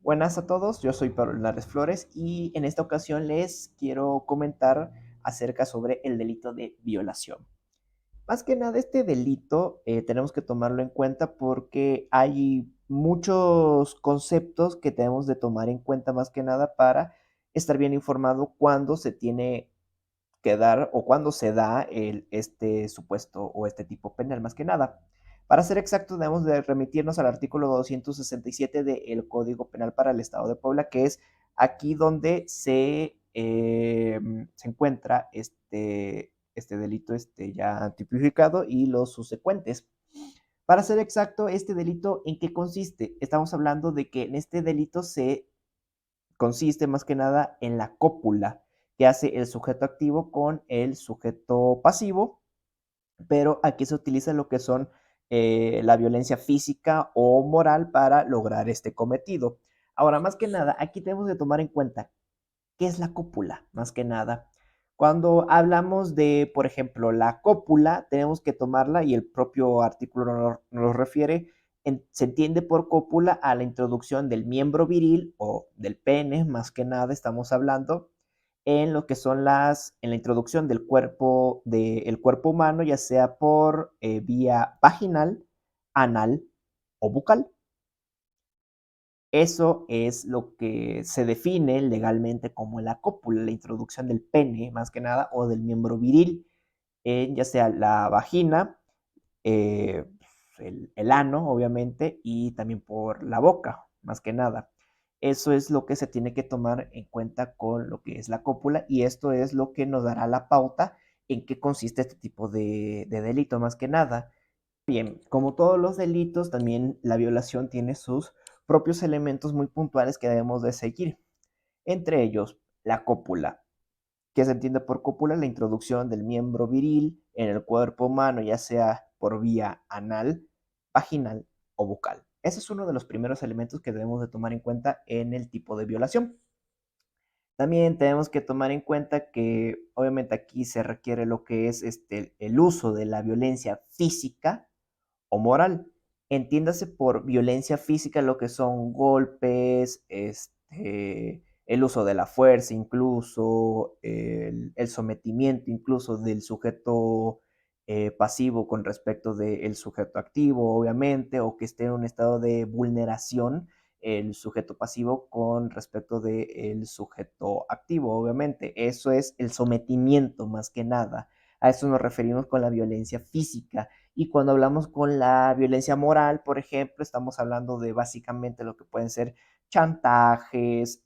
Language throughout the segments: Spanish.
Buenas a todos, yo soy Pablo Linares Flores y en esta ocasión les quiero comentar acerca sobre el delito de violación. Más que nada este delito tenemos que tomarlo en cuenta porque hay muchos conceptos que tenemos de tomar en cuenta más que nada para estar bien informado cuando se tiene que dar o cuando se da este supuesto o este tipo penal más que nada. Para ser exactos, debemos de remitirnos al artículo 267 del Código Penal para el Estado de Puebla, que es aquí donde se encuentra este delito ya tipificado y los subsecuentes. Para ser exacto, este delito, ¿en qué consiste? Estamos hablando de que en este delito se consiste más que nada en la cópula que hace el sujeto activo con el sujeto pasivo, pero aquí se utiliza lo que son la violencia física o moral para lograr este cometido. Ahora, más que nada, aquí tenemos que tomar en cuenta qué es la cópula, más que nada. Cuando hablamos de, por ejemplo, la cópula, tenemos que tomarla, y el propio artículo nos lo refiere, se entiende por cópula a la introducción del miembro viril o del pene, más que nada estamos hablando, en lo que son en la introducción del cuerpo humano, ya sea por vía vaginal, anal o bucal. Eso es lo que se define legalmente como la cópula, la introducción del pene, más que nada, o del miembro viril, en ya sea la vagina, eh, el ano, obviamente, y también por la boca, más que nada. Eso es lo que se tiene que tomar en cuenta con lo que es la cópula, y esto es lo que nos dará la pauta en qué consiste este tipo de delito, más que nada. Bien, como todos los delitos, también la violación tiene sus propios elementos muy puntuales que debemos de seguir. Entre ellos, la cópula, que se entiende por cópula la introducción del miembro viril en el cuerpo humano, ya sea por vía anal, vaginal o bucal. Ese es uno de los primeros elementos que debemos de tomar en cuenta en el tipo de violación. También tenemos que tomar en cuenta que obviamente aquí se requiere lo que es el uso de la violencia física o moral. Entiéndase por violencia física lo que son golpes, el uso de la fuerza, incluso el sometimiento incluso del sujeto pasivo con respecto del sujeto activo, obviamente, o que esté en un estado de vulneración el sujeto pasivo con respecto del sujeto activo, obviamente. Eso es el sometimiento más que nada. A eso nos referimos con la violencia física. Y cuando hablamos con la violencia moral, por ejemplo, estamos hablando de básicamente lo que pueden ser chantajes,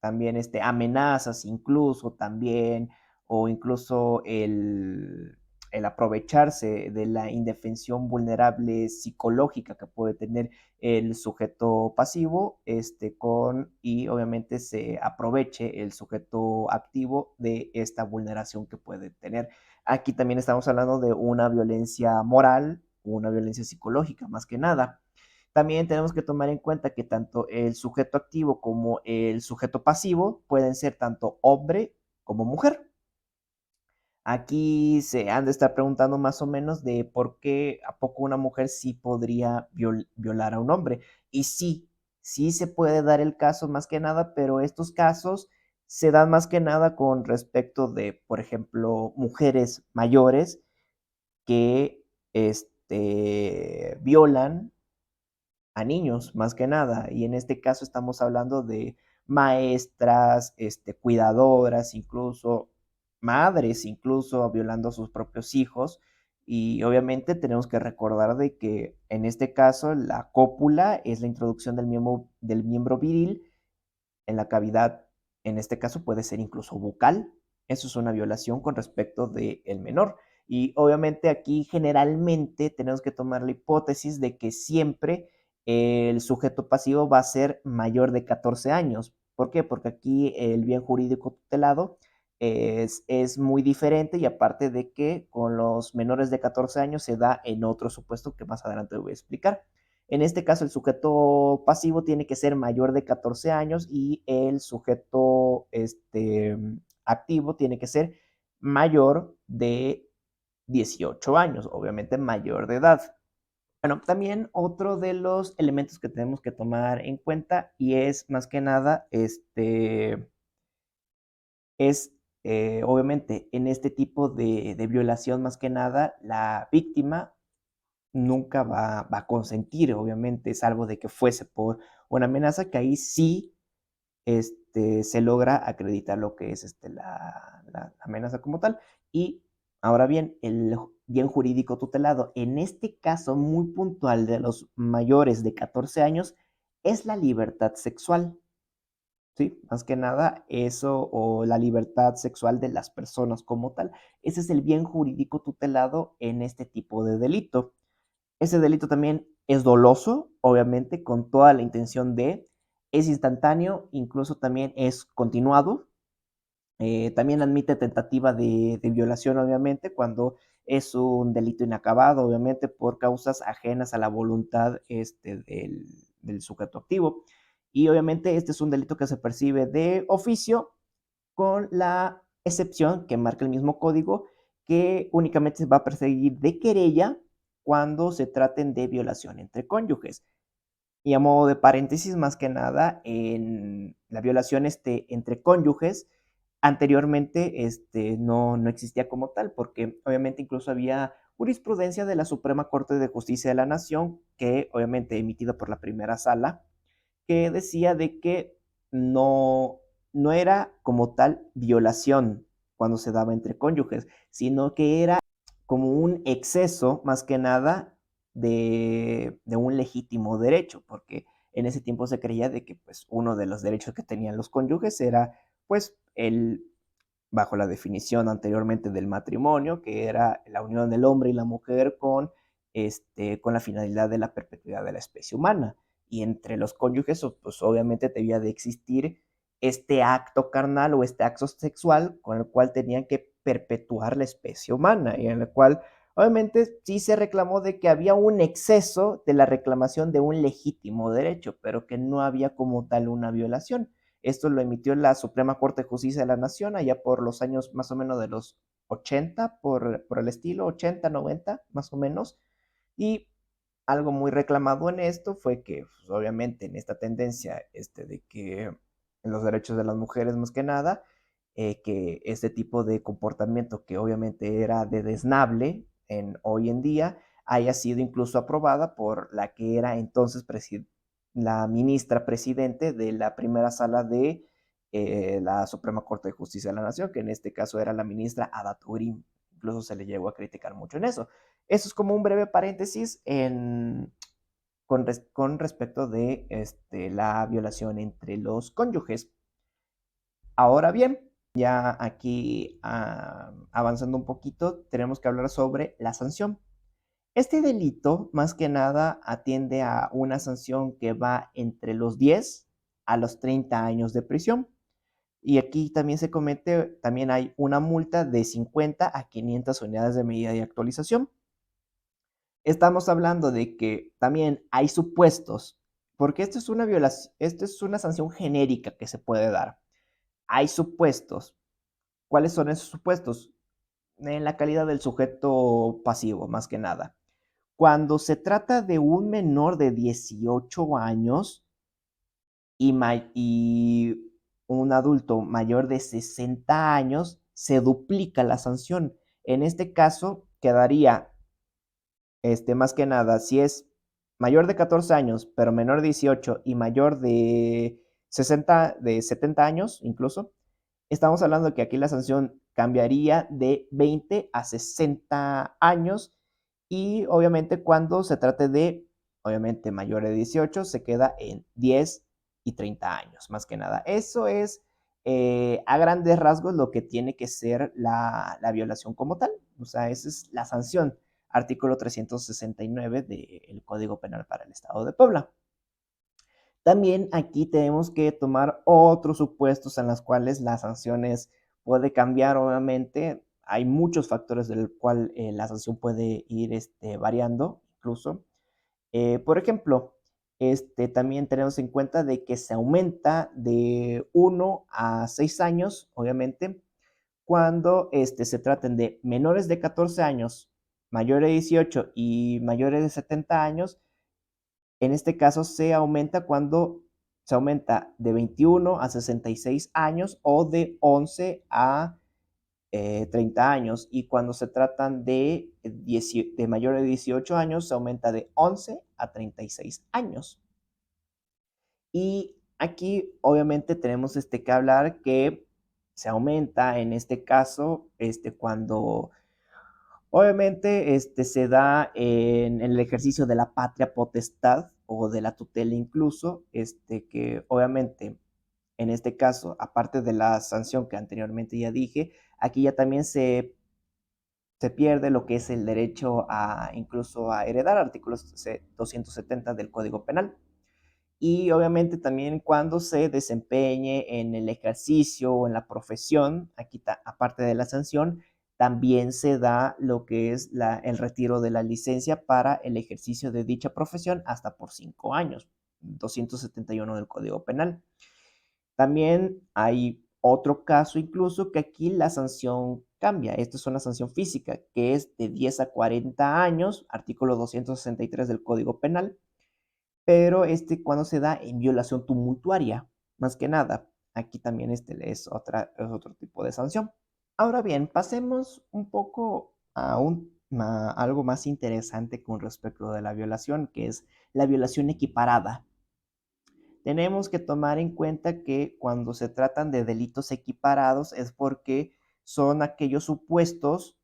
también amenazas incluso también, o incluso el aprovecharse de la indefensión vulnerable psicológica que puede tener el sujeto pasivo, y obviamente se aproveche el sujeto activo de esta vulneración que puede tener. Aquí también estamos hablando de una violencia moral, una violencia psicológica, más que nada. También tenemos que tomar en cuenta que tanto el sujeto activo como el sujeto pasivo pueden ser tanto hombre como mujer. Aquí se han de estar preguntando más o menos de por qué a poco una mujer sí podría violar a un hombre. Y sí, sí se puede dar el caso más que nada, pero estos casos se dan más que nada con respecto de, por ejemplo, mujeres mayores que violan a niños, más que nada. Y en este caso estamos hablando de maestras, cuidadoras, incluso madres, incluso violando a sus propios hijos. Y obviamente tenemos que recordar de que en este caso la cópula es la introducción del miembro viril en la cavidad, en este caso puede ser incluso bucal. Eso es una violación con respecto del menor. Y obviamente aquí generalmente tenemos que tomar la hipótesis de que siempre el sujeto pasivo va a ser mayor de 14 años. ¿Por qué? Porque aquí el bien jurídico tutelado es muy diferente, y aparte de que con los menores de 14 años se da en otro supuesto que más adelante voy a explicar. En este caso, el sujeto pasivo tiene que ser mayor de 14 años y el sujeto activo tiene que ser mayor de 18 años, obviamente mayor de edad. Bueno, también otro de los elementos que tenemos que tomar en cuenta y es más que nada, es obviamente en este tipo de violación más que nada, la víctima nunca va a consentir, obviamente, salvo de que fuese por una amenaza, que ahí sí se logra acreditar lo que es la amenaza como tal. Y ahora bien, el bien jurídico tutelado, en este caso muy puntual de los mayores de 14 años, es la libertad sexual. Sí, más que nada eso o la libertad sexual de las personas como tal. Ese es el bien jurídico tutelado en este tipo de delito. Ese delito también es doloso, obviamente, con toda la intención de, es instantáneo, incluso también es continuado. También admite tentativa de violación, obviamente, cuando es un delito inacabado, obviamente, por causas ajenas a la voluntad del sujeto activo. Y obviamente este es un delito que se percibe de oficio con la excepción que marca el mismo código que únicamente se va a perseguir de querella cuando se traten de violación entre cónyuges. Y a modo de paréntesis, más que nada, en la violación entre cónyuges, anteriormente no existía como tal, porque obviamente incluso había jurisprudencia de la Suprema Corte de Justicia de la Nación, que obviamente emitida por la primera sala, que decía de que no, no era como tal violación cuando se daba entre cónyuges, sino que era como un exceso más que nada de un legítimo derecho, porque en ese tiempo se creía de que pues uno de los derechos que tenían los cónyuges era pues el bajo la definición anteriormente del matrimonio, que era la unión del hombre y la mujer con la finalidad de la perpetuidad de la especie humana. Y entre los cónyuges, pues obviamente debía de existir este acto carnal o este acto sexual con el cual tenían que perpetuar la especie humana y en el cual obviamente sí se reclamó de que había un exceso de la reclamación de un legítimo derecho, pero que no había como tal una violación. Esto lo emitió la Suprema Corte de Justicia de la Nación allá por los años más o menos de los 80, por el estilo, 80, 90, más o menos. Y algo muy reclamado en esto fue que, pues, obviamente, en esta tendencia de que en los derechos de las mujeres más que nada, que este tipo de comportamiento que obviamente era de desnable hoy en día, haya sido incluso aprobada por la que era entonces la ministra presidente de la primera sala de la Suprema Corte de Justicia de la Nación, que en este caso era la ministra Ada Turín. Incluso se le llegó a criticar mucho en eso. Eso es como un breve paréntesis con respecto de la violación entre los cónyuges. Ahora bien, ya aquí avanzando un poquito, tenemos que hablar sobre la sanción. Este delito, más que nada, atiende a una sanción que va entre los 10 a los 30 años de prisión. Y aquí también también hay una multa de 50 a 500 unidades de medida de actualización. Estamos hablando de que también hay supuestos, porque esto es una violación, esto es una sanción genérica que se puede dar. Hay supuestos. ¿Cuáles son esos supuestos? En la calidad del sujeto pasivo, más que nada. Cuando se trata de un menor de 18 años y un adulto mayor de 60 años, se duplica la sanción. En este caso, quedaría más que nada, si es mayor de 14 años, pero menor de 18 y mayor de 70 años incluso, estamos hablando de que aquí la sanción cambiaría de 20 a 60 años y obviamente cuando se trate de, obviamente mayor de 18, se queda en 10 y 30 años, más que nada. Eso es a grandes rasgos lo que tiene que ser la violación como tal. O sea, esa es la sanción artículo 369 del Código Penal para el Estado de Puebla. También aquí tenemos que tomar otros supuestos en los cuales las sanciones puede cambiar, obviamente. Hay muchos factores del cual la sanción puede ir variando, incluso. Por ejemplo, también tenemos en cuenta de que se aumenta de 1 a 6 años, obviamente, cuando se traten de menores de 14 años mayores de 18 y mayores de 70 años, en este caso se aumenta cuando se aumenta de 21 a 66 años o de 11 a 30 años. Y cuando se tratan de mayores de 18 años, se aumenta de 11 a 36 años. Y aquí obviamente tenemos que hablar que se aumenta en este caso cuando obviamente se da en el ejercicio de la patria potestad o de la tutela incluso, que obviamente en este caso, aparte de la sanción que anteriormente ya dije, aquí ya también se pierde lo que es el derecho a incluso a heredar, artículos 270 del Código Penal. Y obviamente también cuando se desempeñe en el ejercicio o en la profesión, aquí aparte de la sanción, también se da lo que es el retiro de la licencia para el ejercicio de dicha profesión hasta por 5 años, 271 del Código Penal. También hay otro caso incluso que aquí la sanción cambia. Esta es una sanción física que es de 10 a 40 años, artículo 263 del Código Penal, pero cuando se da en violación tumultuaria, más que nada. Aquí también es otro tipo de sanción. Ahora bien, pasemos un poco a algo más interesante con respecto de la violación, que es la violación equiparada. Tenemos que tomar en cuenta que cuando se tratan de delitos equiparados es porque son aquellos supuestos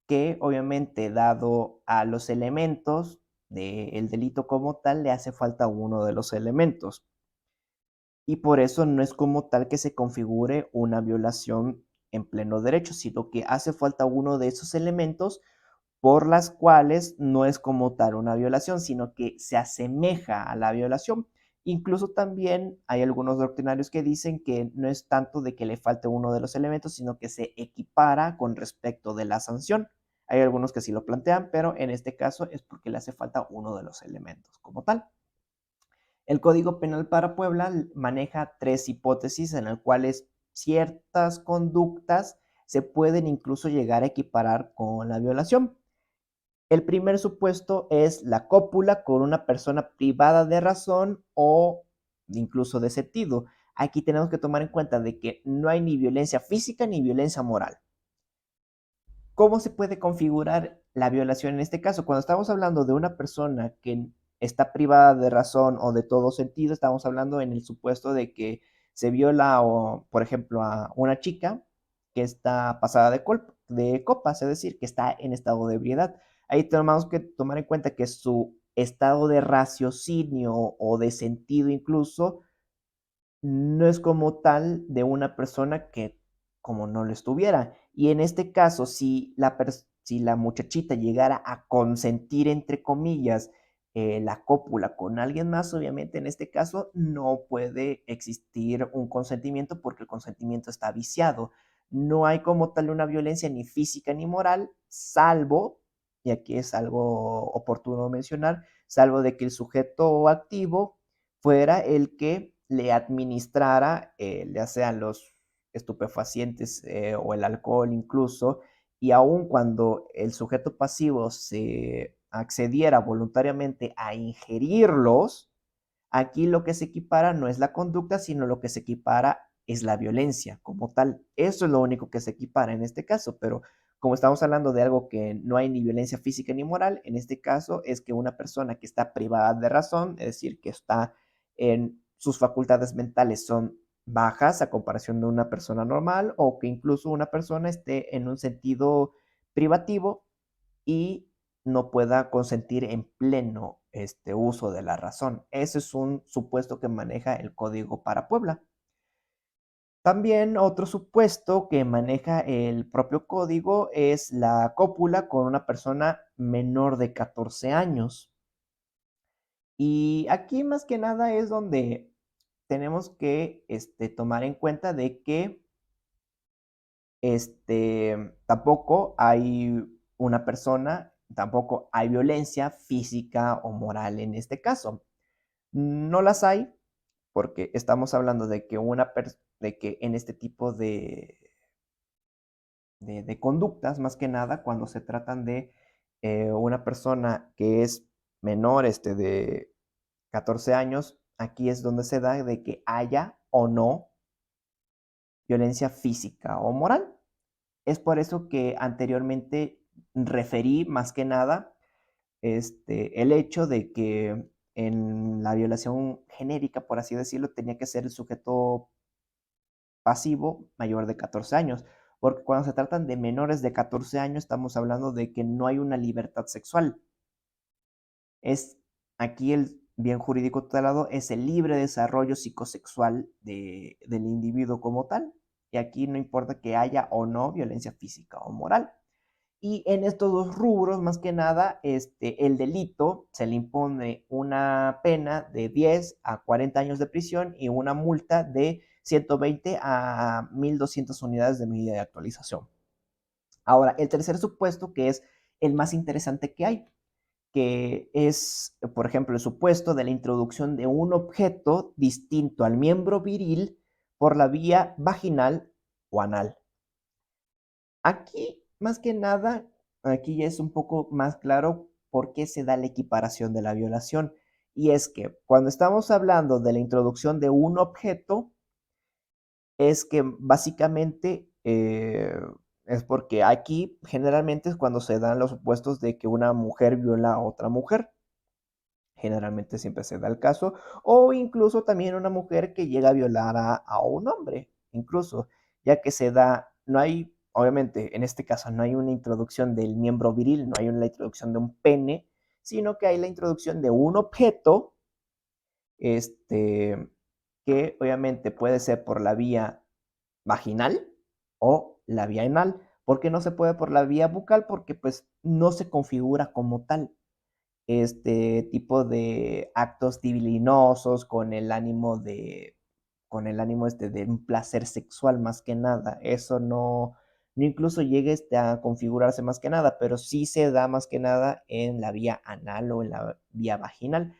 que obviamente dado a los elementos del delito como tal le hace falta uno de los elementos. Y por eso no es como tal que se configure una violación en pleno derecho, sino que hace falta uno de esos elementos por las cuales no es como tal una violación, sino que se asemeja a la violación. Incluso también hay algunos doctrinarios que dicen que no es tanto de que le falte uno de los elementos, sino que se equipara con respecto de la sanción. Hay algunos que sí lo plantean, pero en este caso es porque le hace falta uno de los elementos como tal. El Código Penal para Puebla maneja tres hipótesis en las cuales ciertas conductas se pueden incluso llegar a equiparar con la violación. El primer supuesto es la cópula con una persona privada de razón o incluso de sentido. Aquí tenemos que tomar en cuenta de que no hay ni violencia física ni violencia moral. ¿Cómo se puede configurar la violación en este caso? Cuando estamos hablando de una persona que está privada de razón o de todo sentido, estamos hablando en el supuesto de que se viola, o, por ejemplo, a una chica que está pasada de copas, es decir, que está en estado de ebriedad. Ahí tenemos que tomar en cuenta que su estado de raciocinio o de sentido incluso no es como tal de una persona que como no lo estuviera. Y en este caso, si la muchachita llegara a consentir, entre comillas, la cópula con alguien más, obviamente en este caso no puede existir un consentimiento porque el consentimiento está viciado. No hay como tal una violencia ni física ni moral, salvo, y aquí es algo oportuno mencionar, salvo de que el sujeto activo fuera el que le administrara, ya sean los estupefacientes o el alcohol incluso, y aun cuando el sujeto pasivo se accediera voluntariamente a ingerirlos, aquí lo que se equipara no es la conducta, sino lo que se equipara es la violencia como tal. Eso es lo único que se equipara en este caso, pero como estamos hablando de algo que no hay ni violencia física ni moral, en este caso es que una persona que está privada de razón, es decir, que está en sus facultades mentales son bajas a comparación de una persona normal, o que incluso una persona esté en un sentido privativo y no pueda consentir en pleno uso de la razón. Ese es un supuesto que maneja el Código para Puebla. También otro supuesto que maneja el propio código es la cópula con una persona menor de 14 años. Y aquí más que nada es donde tenemos que tomar en cuenta de que tampoco hay una persona, tampoco hay violencia física o moral en este caso. No las hay porque estamos hablando de que de que en este tipo de conductas, más que nada, cuando se tratan de una persona que es menor de 14 años, aquí es donde se da de que haya o no violencia física o moral. Es por eso que anteriormente referí más que nada el hecho de que en la violación genérica, por así decirlo, tenía que ser el sujeto pasivo mayor de 14 años, porque cuando se tratan de menores de 14 años estamos hablando de que no hay una libertad sexual. Es aquí el bien jurídico tutelado es el libre desarrollo psicosexual del individuo como tal. Y aquí no importa que haya o no violencia física o moral. Y en estos dos rubros, más que nada, el delito se le impone una pena de 10 a 40 años de prisión y una multa de 120 a 1.200 unidades de medida de actualización. Ahora, el tercer supuesto, que es el más interesante que hay, que es, por ejemplo, el supuesto de la introducción de un objeto distinto al miembro viril por la vía vaginal o anal. Aquí, más que nada, aquí ya es un poco más claro por qué se da la equiparación de la violación. Y es que cuando estamos hablando de la introducción de un objeto, es que básicamente es porque aquí generalmente es cuando se dan los supuestos de que una mujer viola a otra mujer. Generalmente siempre se da el caso, o incluso también una mujer que llega a violar a un hombre, incluso, ya que se da, no hay, obviamente, en este caso no hay una introducción del miembro viril, no hay una introducción de un pene, sino que hay la introducción de un objeto, que obviamente puede ser por la vía vaginal o la vía anal. ¿Por qué no se puede por la vía bucal? Porque pues no se configura como tal este tipo de actos libidinosos con el ánimo de un placer sexual más que nada. Eso no incluso llegue a configurarse más que nada, pero sí se da más que nada en la vía anal o en la vía vaginal.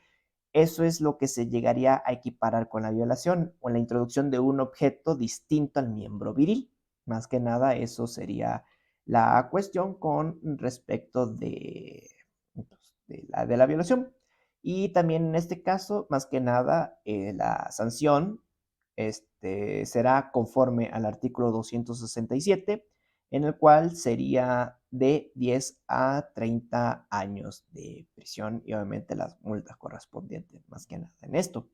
Eso es lo que se llegaría a equiparar con la violación o la introducción de un objeto distinto al miembro viril. Más que nada, eso sería la cuestión con respecto de la violación. Y también en este caso, más que nada, la sanción será conforme al artículo 267, en el cual sería de 10 a 30 años de prisión y obviamente las multas correspondientes, más que nada en esto.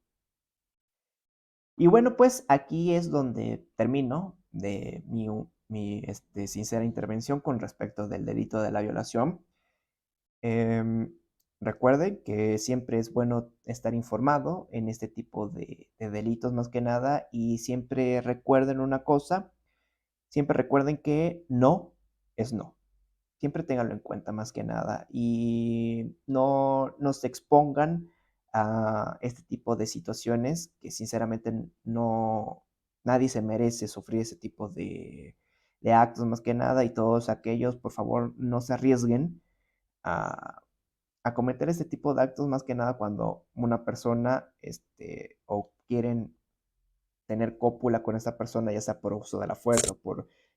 Y bueno, pues aquí es donde termino de mi sincera intervención con respecto del delito de la violación. Em, Recuerden que siempre es bueno estar informado en este tipo de delitos más que nada y siempre recuerden una cosa, siempre recuerden que no es no. Siempre ténganlo en cuenta más que nada y no se expongan a este tipo de situaciones que sinceramente no, nadie se merece sufrir ese tipo de actos más que nada y todos aquellos, por favor, no se arriesguen a a cometer este tipo de actos más que nada cuando una persona, o quieren tener cópula con esta persona, ya sea por uso de la fuerza,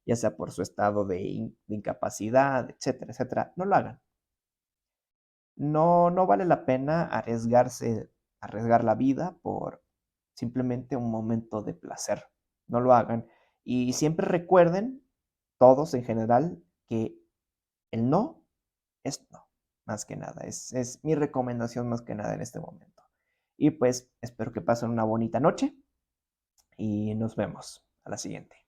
ya sea por su estado de incapacidad, etcétera, etcétera, no lo hagan. No vale la pena arriesgar la vida por simplemente un momento de placer. No lo hagan. Y siempre recuerden, todos en general, que el no es no, más que nada. Es mi recomendación más que nada en este momento. Y pues espero que pasen una bonita noche y nos vemos a la siguiente.